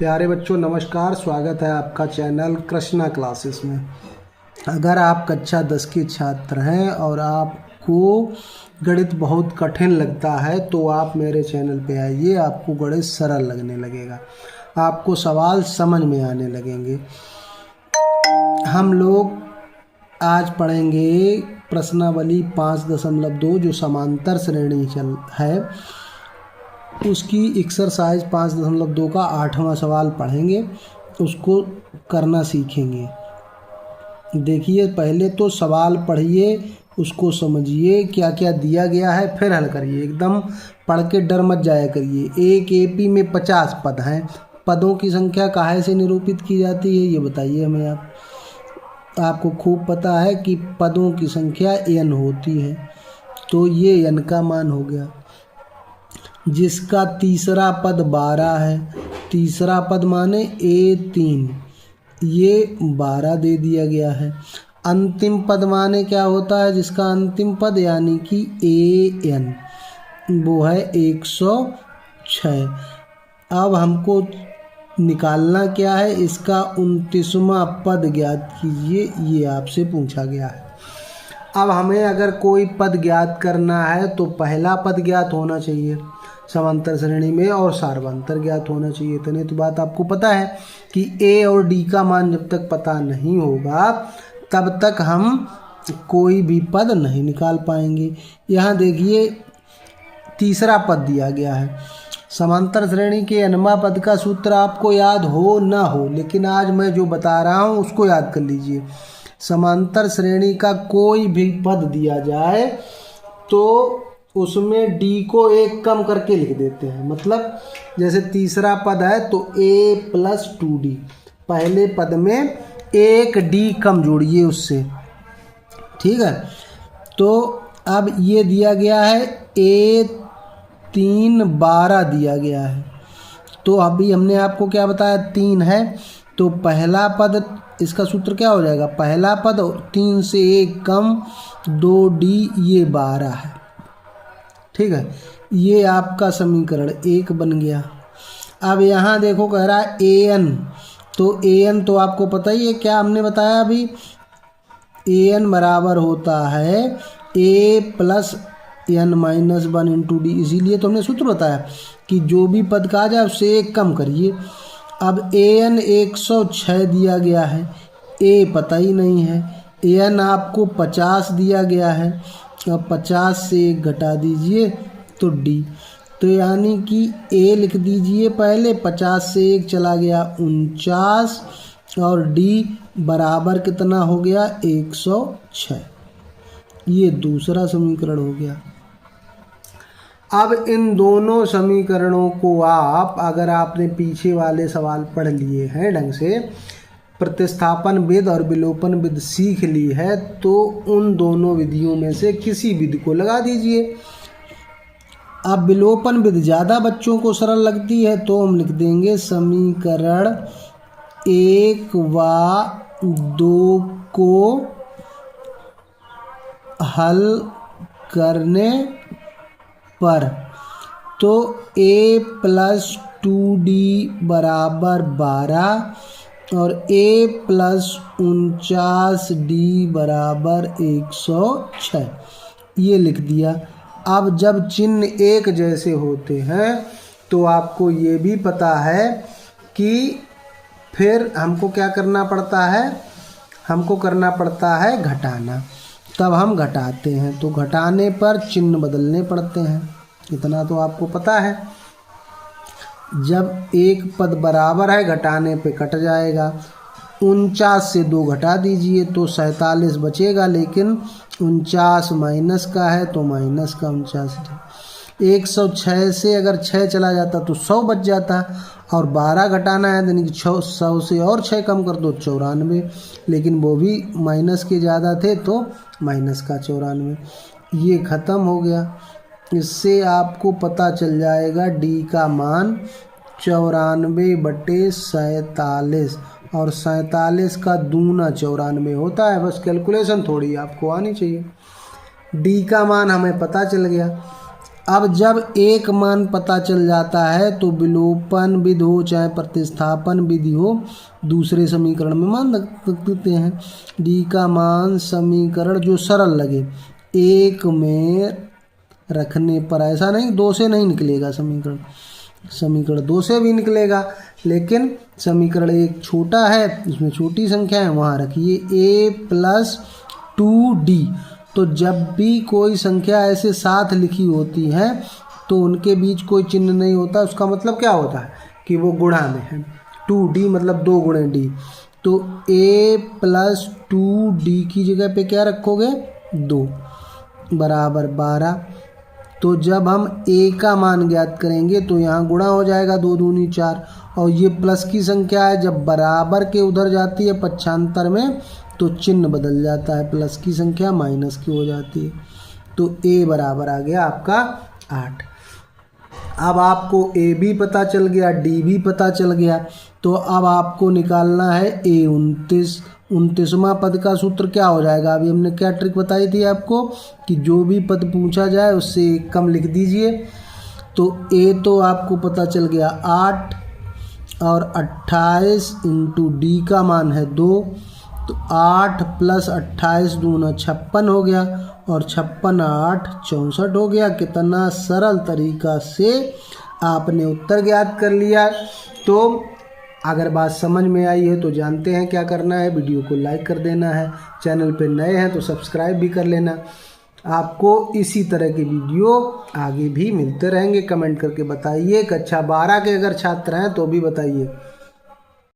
प्यारे बच्चों नमस्कार, स्वागत है आपका चैनल कृष्णा क्लासेस में। अगर आप कक्षा 10 के छात्र हैं और आपको गणित बहुत कठिन लगता है तो आप मेरे चैनल पे आइए, आपको गणित सरल लगने लगेगा, आपको सवाल समझ में आने लगेंगे। हम लोग आज पढ़ेंगे प्रश्नावली 5.2 जो समांतर श्रेणी चल है, उसकी एक्सरसाइज 5.2 का 8वां सवाल पढ़ेंगे, उसको करना सीखेंगे। देखिए, पहले तो सवाल पढ़िए, उसको समझिए क्या क्या दिया गया है, फिर हल करिए। एकदम पढ़ के डर मत जाया करिए। एक एपी में 50 पद हैं। पदों की संख्या काहे से निरूपित की जाती है ये बताइए हमें। आपको खूब पता है कि पदों की संख्या n होती है, तो ये n का मान हो गया। जिसका तीसरा पद 12 है, तीसरा पद माने A3, ये 12 दे दिया गया है। अंतिम पद माने क्या होता है, जिसका अंतिम पद यानी कि AN, वो है 106। अब हमको निकालना क्या है, इसका 29वां पद ज्ञात कीजिए, ये आपसे पूछा गया है। अब हमें अगर कोई पद ज्ञात करना है तो पहला पद ज्ञात होना चाहिए समांतर श्रेणी में और सार्वंतर ज्ञात होना चाहिए। इतने तो बात आपको पता है कि A और D का मान जब तक पता नहीं होगा तब तक हम कोई भी पद नहीं निकाल पाएंगे। यहाँ देखिए, तीसरा पद दिया गया है। समांतर श्रेणी के nवां पद का सूत्र आपको याद हो ना हो, लेकिन आज मैं जो बता रहा हूँ उसको याद कर लीजिए। समांतर श्रेणी का कोई भी पद दिया जाए तो उसमें D को एक कम करके लिख देते हैं। मतलब जैसे तीसरा पद है तो A + 2D, पहले पद में एक D कम जोड़िए उससे, ठीक है। तो अब ये दिया गया है A3 12 दिया गया है, तो अभी हमने आपको क्या बताया, 3 है तो पहला पद, इसका सूत्र क्या हो जाएगा, पहला पद 3 से 1 कम 2D, ये 12 है, ठीक है। ये आपका समीकरण 1 बन गया। अब यहाँ देखो कह रहा है AN, तो AN तो आपको पता ही है, क्या हमने बताया अभी, AN बराबर होता है A + n-1 × D, इसीलिए तो हमने सूत्र बताया कि जो भी पद का आ जाए उससे 1 कम करिए। अब AN 106 दिया गया है, A पता ही नहीं है, AN आपको 50 दिया गया है, अब 50 से 1 घटा दीजिए तो D, तो यानी कि A लिख दीजिए पहले, 50 से 1 चला गया 49, और D बराबर कितना हो गया, 106। ये दूसरा समीकरण हो गया। अब इन दोनों समीकरणों को आप, अगर आपने पीछे वाले सवाल पढ़ लिए हैं ढंग से, प्रतिस्थापन विधि और विलोपन विधि सीख ली है, तो उन दोनों विधियों में से किसी विधि को लगा दीजिए। अब विलोपन विधि ज़्यादा बच्चों को सरल लगती है तो हम लिख देंगे समीकरण 1 व 2 को हल करने पर, तो A + 2D बराबर 12 और A + 49D बराबर 106, ये लिख दिया। अब जब चिन्ह एक जैसे होते हैं तो आपको ये भी पता है कि फिर हमको क्या करना पड़ता है, हमको करना पड़ता है घटाना। तब हम घटाते हैं तो घटाने पर चिन्ह बदलने पड़ते हैं, इतना तो आपको पता है। जब एक पद बराबर है घटाने पे कट जाएगा। 49 से 2 घटा दीजिए तो 47 बचेगा, लेकिन 49 माइनस का है तो माइनस का 49। 106 से अगर 6 चला जाता तो 100 बच जाता, और 12 घटाना है यानी कि 100 से और 6 कम कर दो 94, लेकिन वो भी माइनस के ज़्यादा थे तो माइनस का 94। ये ख़त्म हो गया। इससे आपको पता चल जाएगा D का मान 94/47, और 47 का दूना 94 होता है। बस कैलकुलेशन थोड़ी आपको आनी चाहिए। D का मान हमें पता चल गया। अब जब एक मान पता चल जाता है तो विलोपन विधि हो चाहे प्रतिस्थापन विधि हो, दूसरे समीकरण में मान रख देते हैं। डी का मान समीकरण जो सरल लगे, एक में रखने पर, ऐसा नहीं 2 से नहीं निकलेगा समीकरण 2 से भी निकलेगा, लेकिन समीकरण एक छोटा है, उसमें छोटी संख्या है, वहाँ रखिए a+2d। तो जब भी कोई संख्या ऐसे साथ लिखी होती है तो उनके बीच कोई चिन्ह नहीं होता, उसका मतलब क्या होता है कि वो गुणा में है। 2d मतलब 2 गुणे d, तो a+2d की जगह पे क्या रखोगे 2 बराबर 12। तो जब हम a का मान ज्ञात करेंगे तो यहाँ गुणा हो जाएगा, 2 दूनी 4, और ये प्लस की संख्या है, जब बराबर के उधर जाती है पक्षांतर में तो चिन्ह बदल जाता है, प्लस की संख्या माइनस की हो जाती है। तो a बराबर आ गया आपका 8। अब आपको a भी पता चल गया, d भी पता चल गया, तो अब आपको निकालना है a29। 29वां पद का सूत्र क्या हो जाएगा, अभी हमने क्या ट्रिक बताई थी आपको कि जो भी पद पूछा जाए उससे एक कम लिख दीजिए। तो a तो आपको पता चल गया 8 और 28 इंटू डी का मान है 2, तो 8 + 28 दूना 56 हो गया, और 56 8 64 हो गया। कितना सरल तरीका से आपने उत्तर ज्ञात कर लिया। तो अगर बात समझ में आई है तो जानते हैं क्या करना है, वीडियो को लाइक कर देना है, चैनल पे नए हैं तो सब्सक्राइब भी कर लेना। आपको इसी तरह के वीडियो आगे भी मिलते रहेंगे। कमेंट करके बताइए। कक्षा 12 के अगर छात्र हैं तो भी बताइए।